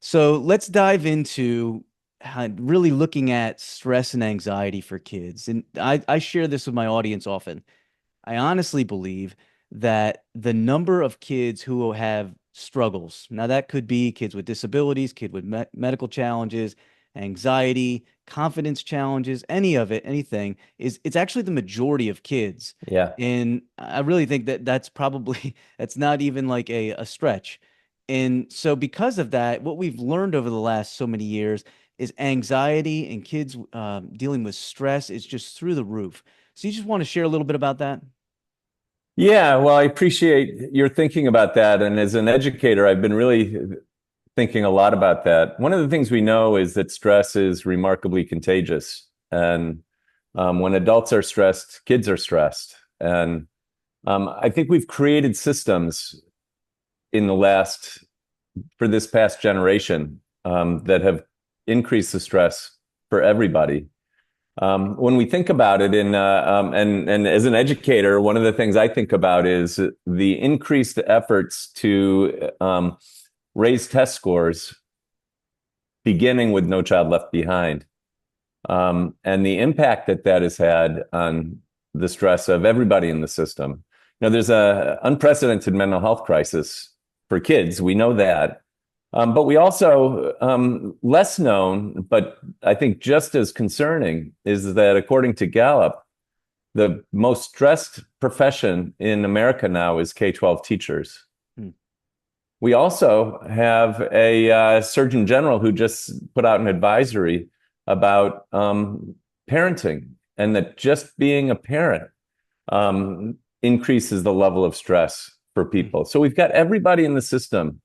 So let's dive into really looking at stress and anxiety for kids. And I share this with my audience often. I honestly believe that the number of kids who have struggles, now that could be kids with disabilities, kid with medical challenges, anxiety, confidence challenges, any of it, anything, it's actually the majority of kids. Yeah. And I really think that that's probably that's not even like a stretch. And so because of that, what we've learned over the last so many years is anxiety and kids dealing with stress is just through the roof. So you just want to share a little bit about that? Yeah, well, I appreciate your thinking about that. And as an educator, I've been really thinking a lot about that. One of the things we know is that stress is remarkably contagious. And when adults are stressed, kids are stressed. And I think we've created systems in for this past generation, that have increased the stress for everybody. When we think about it, and as an educator, one of the things I think about is the increased efforts to raise test scores, beginning with No Child Left Behind, and the impact that that has had on the stress of everybody in the system. There's a unprecedented mental health crisis for kids. We know that. But we also, less known, but I think just as concerning, is that according to Gallup, the most stressed profession in America now is K-12 teachers. Hmm. We also have a Surgeon General who just put out an advisory about parenting, and that just being a parent increases the level of stress for Hmm. people. So we've got everybody in the system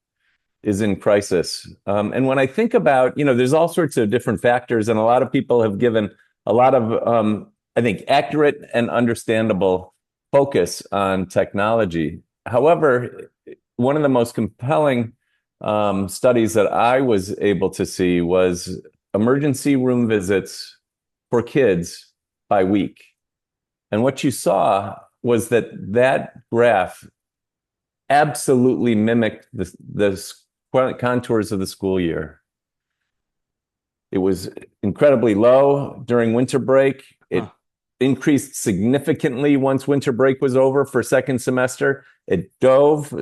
is in crisis. And when I think about, there's all sorts of different factors, and a lot of people have given a lot of, I think, accurate and understandable focus on technology. However, one of the most compelling studies that I was able to see was emergency room visits for kids by week. And what you saw was that graph absolutely mimicked the contours of the school year. It was incredibly low during winter break. Huh. It increased significantly once winter break was over for second semester. It dove.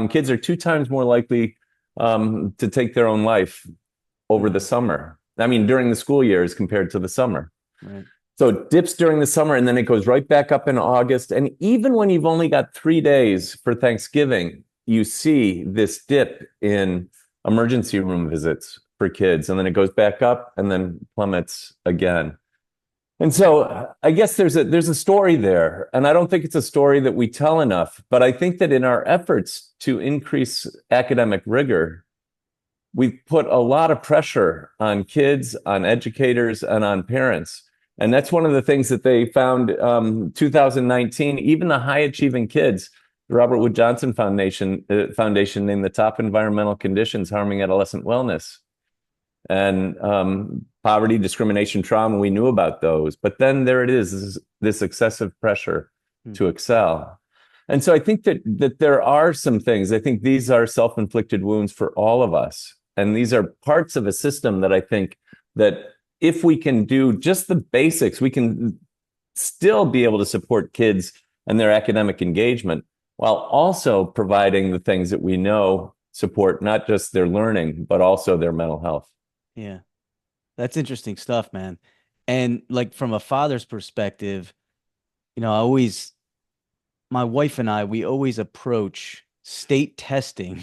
Kids are 2 times more likely to take their own life over the Hmm. summer. I mean, during the school year as compared to the summer. Right. So it dips during the summer, and then it goes right back up in August. And even when you've only got 3 days for Thanksgiving, you see this dip in emergency room visits for kids. And then it goes back up and then plummets again. And so I guess there's a story there. And I don't think it's a story that we tell enough. But I think that in our efforts to increase academic rigor, we've put a lot of pressure on kids, on educators, and on parents. And that's one of the things that they found, 2019, even the high achieving kids, the Robert Wood Johnson Foundation named the top environmental conditions harming adolescent wellness. And poverty, discrimination, trauma, we knew about those. But then there it is, this excessive pressure Hmm. to excel. And so I think that there are some things. I think these are self-inflicted wounds for all of us. And these are parts of a system that I think that if we can do just the basics, we can still be able to support kids and their academic engagement while also providing the things that we know support not just their learning, but also their mental health. Yeah. That's interesting stuff, man. And like from a father's perspective, I always, my wife and we always approach state testing.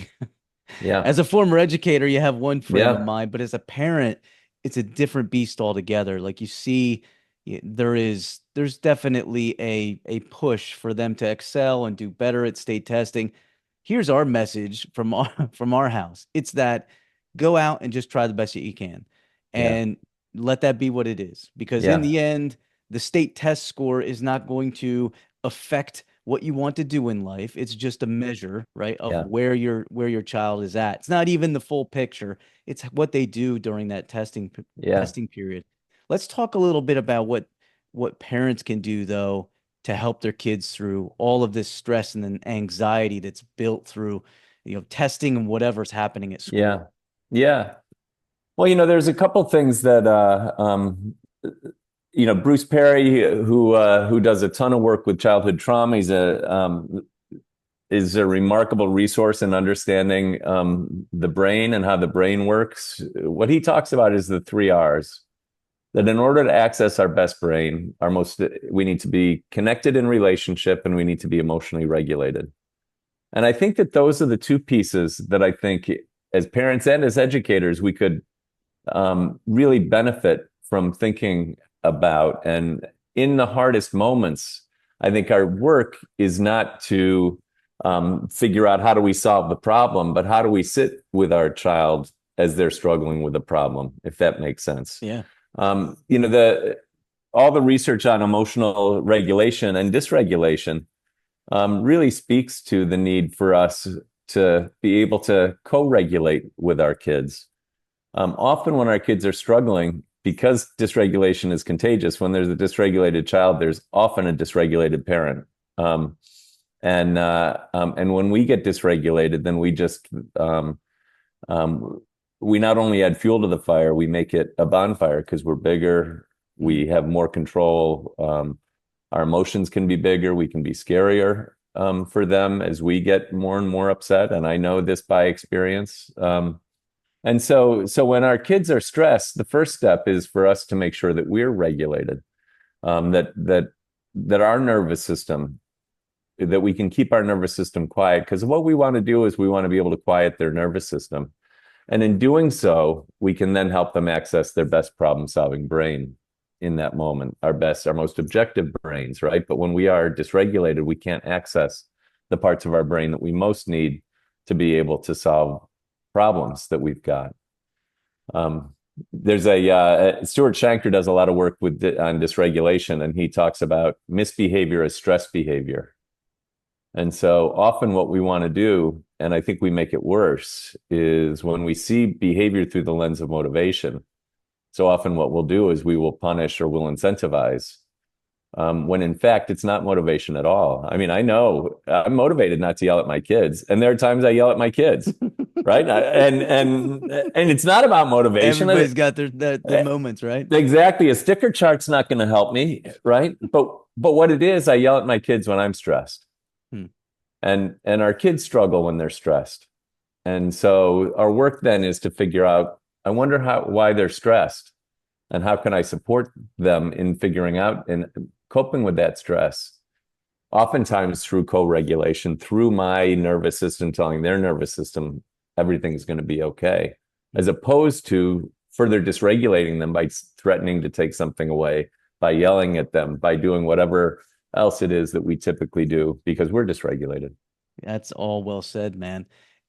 Yeah. As a former educator, you have one frame of Yeah. mind, but as a parent, it's a different beast altogether. Like you see, there's definitely a push for them to excel and do better at state testing. Here's our message from our from our house. It's that go out and just try the best that you can Yeah. and let that be what it is. Because in Yeah. the end, the state test score is not going to affect what you want to do in life. It's just a measure, right, of Yeah. where your child is at. It's not even the full picture. It's what they do during that Yeah. testing period. Let's talk a little bit about what parents can do though to help their kids through all of this stress and then anxiety that's built through, testing and whatever's happening at Yeah. school. Yeah. Well, there's a couple things that Bruce Perry, who does a ton of work with childhood trauma, he's is a remarkable resource in understanding the brain and how the brain works. What he talks about is the three R's. That in order to access our best brain, we need to be connected in relationship and we need to be emotionally regulated. And I think that those are the two pieces that I think, as parents and as educators, we could really benefit from thinking about. And in the hardest moments, I think our work is not to figure out how do we solve the problem, but how do we sit with our child as they're struggling with a problem, if that makes sense. Yeah. All the research on emotional regulation and dysregulation really speaks to the need for us to be able to co-regulate with our kids. Often when our kids are struggling, because dysregulation is contagious, when there's a dysregulated child, there's often a dysregulated parent. And when we get dysregulated, then we not only add fuel to the fire, we make it a bonfire because we're bigger, we have more control. Our emotions can be bigger, we can be scarier for them as we get more and more upset. And I know this by experience. And so when our kids are stressed, the first step is for us to make sure that we're regulated, that our nervous system, that we can keep our nervous system quiet. Because what we want to do is we want to be able to quiet their nervous system. And in doing so, we can then help them access their best problem-solving brain in that moment, our most objective brains, right? But when we are dysregulated, we can't access the parts of our brain that we most need to be able to solve problems that we've got. There's Stuart Shanker does a lot of work on dysregulation, and he talks about misbehavior as stress behavior. And so often what we want to do, and I think we make it worse, is when we see behavior through the lens of motivation. So often what we'll do is we will punish or we'll incentivize, when in fact it's not motivation at all. I mean, I know I'm motivated not to yell at my kids, and there are times I yell at my kids, right? And it's not about motivation. Everybody's got their moments, right? Exactly. A sticker chart's not going to help me, right? But what it is, I yell at my kids when I'm stressed. And our kids struggle when they're stressed. And so our work then is to figure out, I wonder why they're stressed, and how can I support them in figuring out and coping with that stress, oftentimes through co-regulation, through my nervous system telling their nervous system everything's going to be okay, as opposed to further dysregulating them by threatening to take something away, by yelling at them, by doing whatever else it is that we typically do because we're dysregulated. That's all well said, man.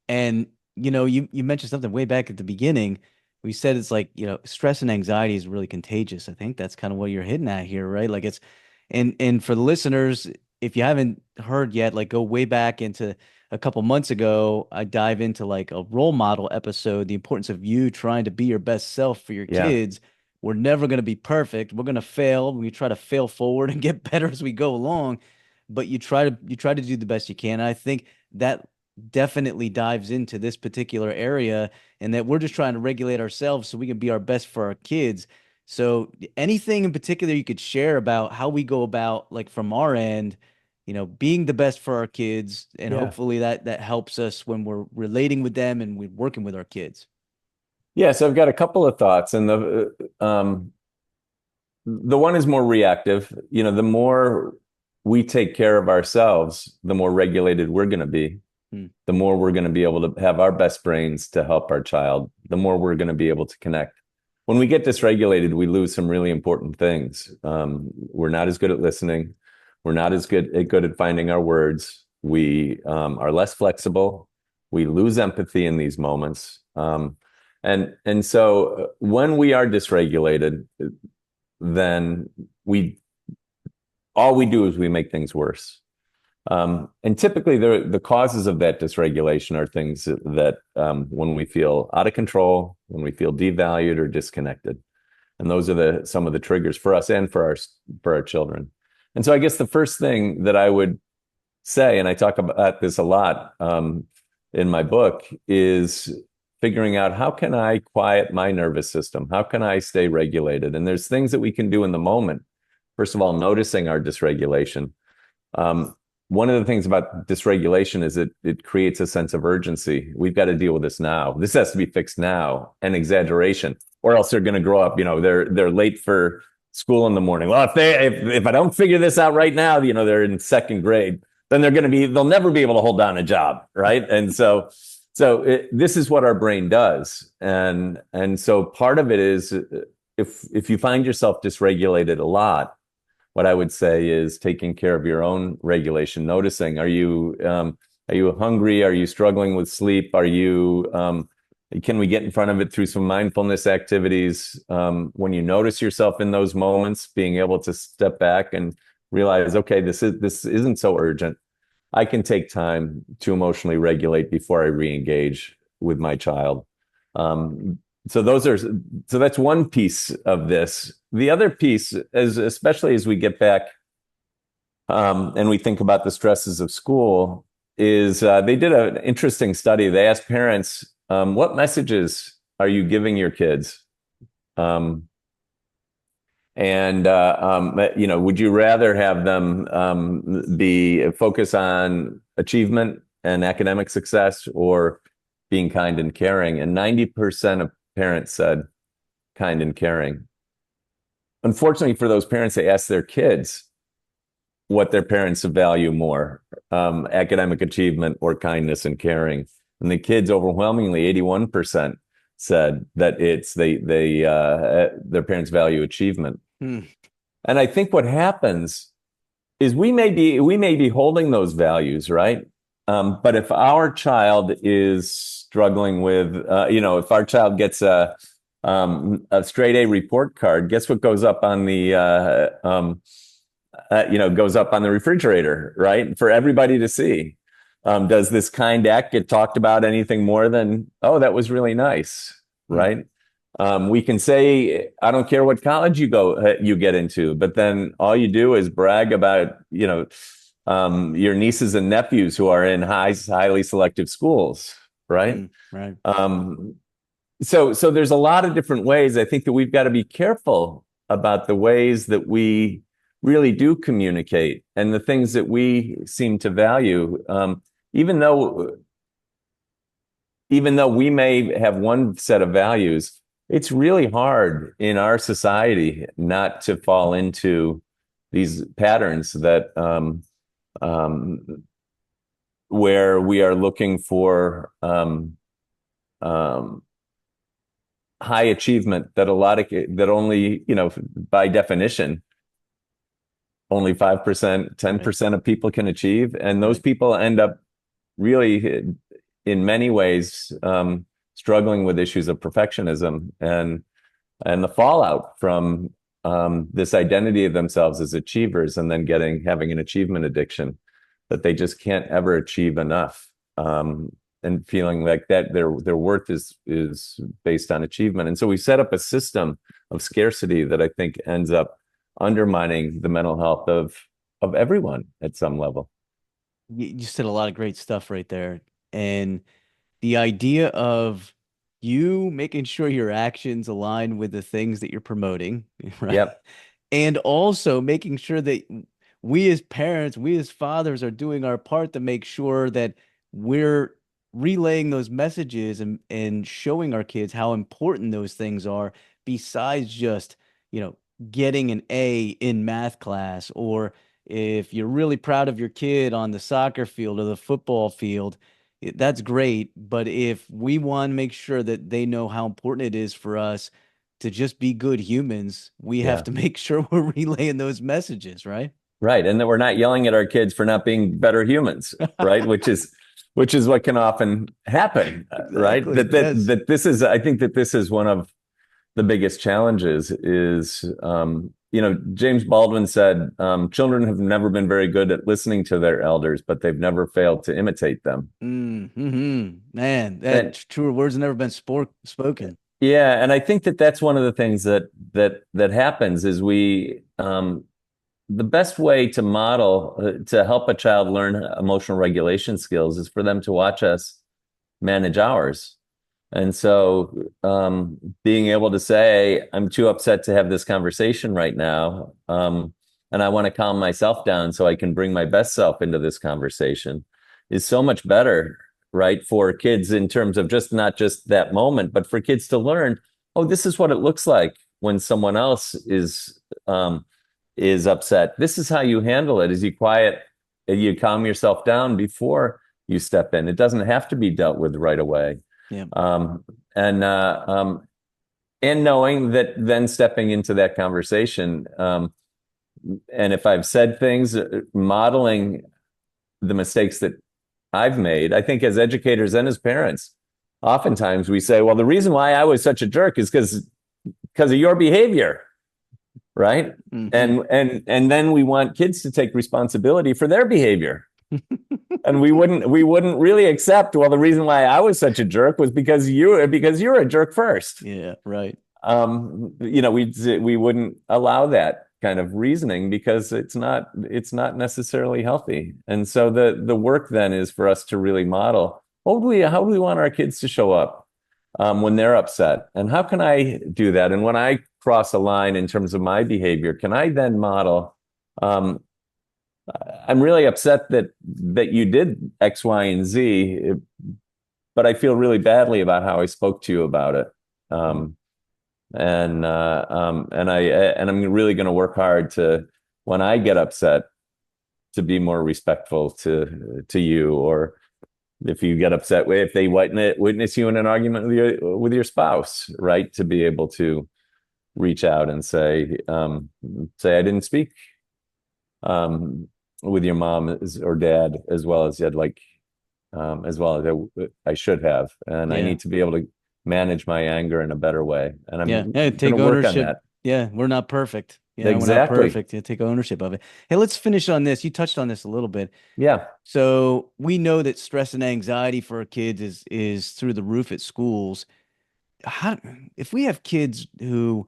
And you mentioned something way back at the beginning. We said it's like, stress and anxiety is really contagious. I think that's kind of what you're hitting at here, right? Like and for the listeners, if you haven't heard yet, like go way back into a couple months ago, I dive into like a role model episode, the importance of you trying to be your best self for your Yeah. kids. We're never going to be perfect. We're going to fail. We try to fail forward and get better as we go along, but you try to do the best you can. And I think that definitely dives into this particular area, and that we're just trying to regulate ourselves so we can be our best for our kids. So anything in particular you could share about how we go about, like from our end, being the best for our kids, and Yeah. hopefully that helps us when we're relating with them and we're working with our kids. Yeah. So I've got a couple of thoughts, and the one is more reactive. The more we take care of ourselves, the more regulated we're going to be. The more we're going to be able to have our best brains to help our child, the more we're going to be able to connect. When we get dysregulated, we lose some really important things. We're not as good at listening. We're not as good at finding our words. We are less flexible. We lose empathy in these moments. And so when we are dysregulated, then all we do is we make things worse. And typically the causes of that dysregulation are things that when we feel out of control, when we feel devalued or disconnected. And those are some of the triggers for us and for our children. And so I guess the first thing that I would say, and I talk about this a lot in my book, is figuring out how can I quiet my nervous system? How can I stay regulated? And there's things that we can do in the moment. First of all, noticing our dysregulation. Um, One of the things about dysregulation is it creates a sense of urgency. We've got to deal with this now. This has to be fixed now, and exaggeration, or else they're going to grow up. They're late for school in the morning. Well, if I don't figure this out right now, they're in second grade, then they'll never be able to hold down a job, right? And this is what our brain does, and so part of it is if you find yourself dysregulated a lot, what I would say is taking care of your own regulation, noticing, are you hungry? Are you struggling with sleep? Can we get in front of it through some mindfulness activities? When you notice yourself in those moments, being able to step back and realize, okay, this isn't so urgent. I can take time to emotionally regulate before I re-engage with my child. So that's one piece of this. The other piece, especially as we get back and we think about the stresses of school, is they did an interesting study. They asked parents, what messages are you giving your kids? Would you rather have them be focus on achievement and academic success, or being kind and caring? And 90% of parents said kind and caring. Unfortunately for those parents, they asked their kids what their parents value more, academic achievement or kindness and caring. And the kids overwhelmingly, 81%, said that their parents value achievement. And I think what happens is we may be holding those values, right? But if our child is struggling with, if our child gets a straight A report card, guess what goes up on the refrigerator, right? For everybody to see. Does this kind act get talked about anything more than, oh, that was really nice, right? We can say, I don't care what college you get into, but then all you do is brag about, your nieces and nephews who are in highly selective schools, right? Right. So there's a lot of different ways. I think that we've got to be careful about the ways that we really do communicate and the things that we seem to value. Even though we may have one set of values, it's really hard in our society not to fall into these patterns that where we are looking for high achievement that only, by definition, only 5%, 10% of people can achieve. And those people end up really, in many ways, struggling with issues of perfectionism and the fallout from this identity of themselves as achievers, and then having an achievement addiction, that they just can't ever achieve enough, and feeling like that their worth is based on achievement. And so we set up a system of scarcity that I think ends up undermining the mental health of everyone at some level. You said a lot of great stuff right there. And the idea of you making sure your actions align with the things that you're promoting, right? Yep. And also making sure that we as parents, we as fathers are doing our part to make sure that we're relaying those messages and showing our kids how important those things are, besides just, getting an A in math class, or if you're really proud of your kid on the soccer field or the football field, that's great. But if we want to make sure that they know how important it is for us to just be good humans, we have Yeah. to make sure we're relaying those messages, right? Right. And that we're not yelling at our kids for not being better humans, right? Which is what can often happen, right? Exactly. Yes. I think that this is one of the biggest challenges is, James Baldwin said, children have never been very good at listening to their elders, but they've never failed to imitate them. Mm-hmm. Man, And truer words have never been spoken. yeah, and I think that that's one of the things that happens is the best way to model, to help a child learn emotional regulation skills is for them to watch us manage ours. And so being able to say, I'm too upset to have this conversation right now. And I want to calm myself down so I can bring my best self into this conversation is so much better, right? For kids in terms of just not just that moment, but for kids to learn, oh, this is what it looks like when someone else is upset. This is how you handle it, is you calm yourself down before you step in. It doesn't have to be dealt with right away. Yeah. Um, and knowing that then stepping into that conversation, and if I've said things, modeling the mistakes that I've made, I think as educators and as parents, oftentimes we say, well, the reason why I was such a jerk is because of your behavior, right? Mm-hmm. And then we want kids to take responsibility for their behavior. And we wouldn't really accept, well, the reason why I was such a jerk was because you're a jerk first. Yeah, right. We wouldn't allow that kind of reasoning because it's not necessarily healthy. And so the work then is for us to really model, how do we want our kids to show up when they're upset? And how can I do that? And when I cross a line in terms of my behavior, can I then model, I'm really upset that you did X, Y, and Z, but I feel really badly about how I spoke to you about it. And I'm really going to work hard to, when I get upset, to be more respectful to you. Or if you get upset, if they witness you in an argument with your spouse, right, to be able to reach out and say I didn't speak with your mom or dad as well as you'd like, as well as I should have, and I Yeah. need to be able to manage my anger in a better way. And I'm Yeah. Yeah. going Take to work on ownership. that. Yeah. We're not perfect. Yeah. We're not Exactly. perfect. Yeah, take ownership of it. Hey, let's finish on this. You touched on this a little bit. Yeah. So we know that stress and anxiety for our kids is through the roof at schools. How, if we have kids who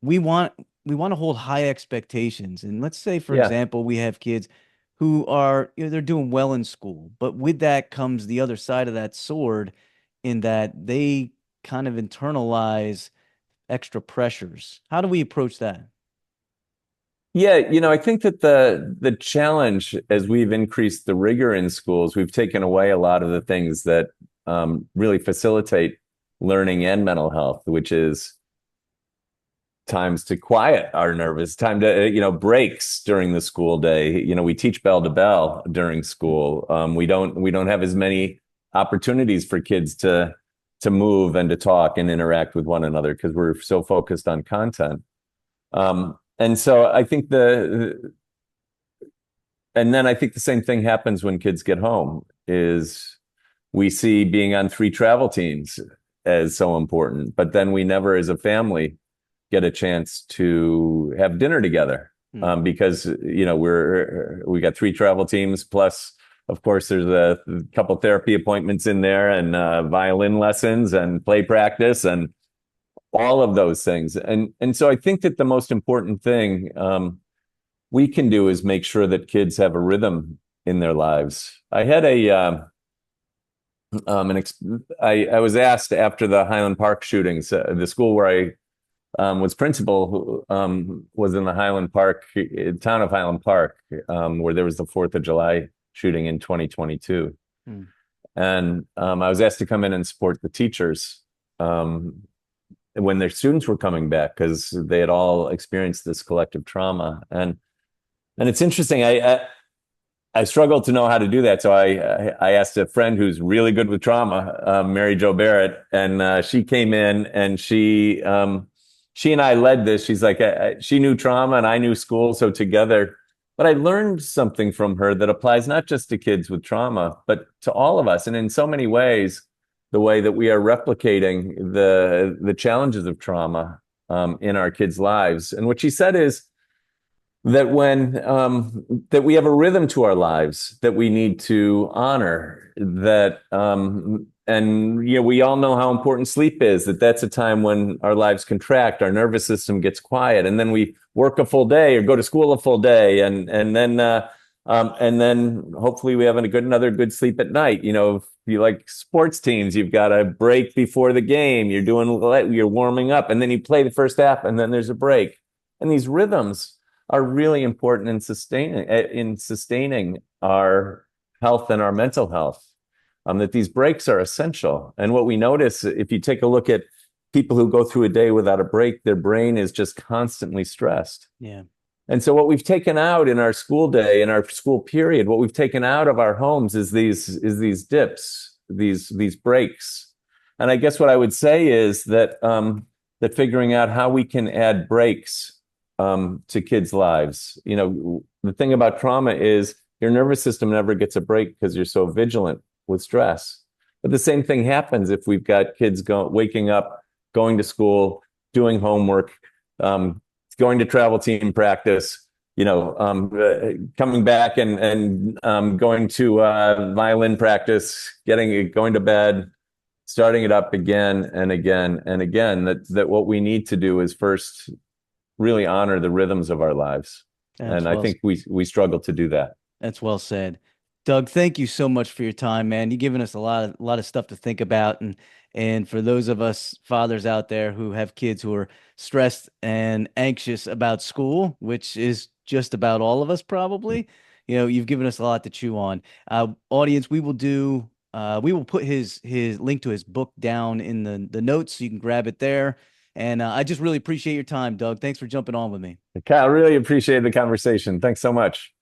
we want we want to hold high expectations, and let's say, for Yeah. example, we have kids who are, they're doing well in school, but with that comes the other side of that sword in that they kind of internalize extra pressures. How do we approach that? Yeah, I think that the challenge as we've increased the rigor in schools, we've taken away a lot of the things that really facilitate learning and mental health, which is times to quiet our nervous, time to breaks during the school day. We teach bell to bell during school. We don't have as many opportunities for kids to move and to talk and interact with one another because we're so focused on content. And so I think and then I think the same thing happens when kids get home, is we see being on 3 travel teams as so important, but then we never as a family get a chance to have dinner together, because we got 3 travel teams plus, of course, there's a couple therapy appointments in there, and violin lessons and play practice and all of those things. And so I think that the most important thing we can do is make sure that kids have a rhythm in their lives. I had I was asked after the Highland Park shootings, the school where I was principal, was in the Highland Park, town of Highland Park, where there was the 4th of July shooting in 2022. Hmm. And I was asked to come in and support the teachers when their students were coming back, because they had all experienced this collective trauma. And it's interesting. I struggled to know how to do that, so I asked a friend who's really good with trauma, Mary Jo Barrett, and she came in and she and I led this. She's like, she knew trauma and I knew school, so together. But I learned something from her that applies not just to kids with trauma, but to all of us. And in so many ways, the way that we are replicating the challenges of trauma in our kids' lives. And what she said is that that we have a rhythm to our lives that we need to honor, that and we all know how important sleep is, that's a time when our lives contract, our nervous system gets quiet, and then we work a full day or go to school a full day, and then hopefully we have another good sleep at night. you like sports teams, you've got a break before the game. You're warming up, and then you play the first half, and then there's a break. And these rhythms are really important in sustaining our health and our mental health. That these breaks are essential. And what we notice, if you take a look at people who go through a day without a break, their brain is just constantly stressed. Yeah. And so what we've taken out in our school day, in our school period, what we've taken out of our homes is these dips, these breaks. And I guess what I would say is that that figuring out how we can add breaks to kids' lives. You know, the thing about trauma is your nervous system never gets a break because you're so vigilant with stress. But the same thing happens if we've got kids waking up, going to school, doing homework, going to travel team practice, coming back and going to violin practice, going to bed, starting it up again and again and again. That what we need to do is first really honor the rhythms of our lives. That's And I think we struggle to do that. That's well said. Doug, thank you so much for your time, man. You've given us a lot of stuff to think about, and for those of us fathers out there who have kids who are stressed and anxious about school, which is just about all of us probably, you've given us a lot to chew on. Audience, we will put his link to his book down in the notes so you can grab it there. And I just really appreciate your time, Doug. Thanks for jumping on with me. Kyle, really appreciate the conversation. Thanks so much.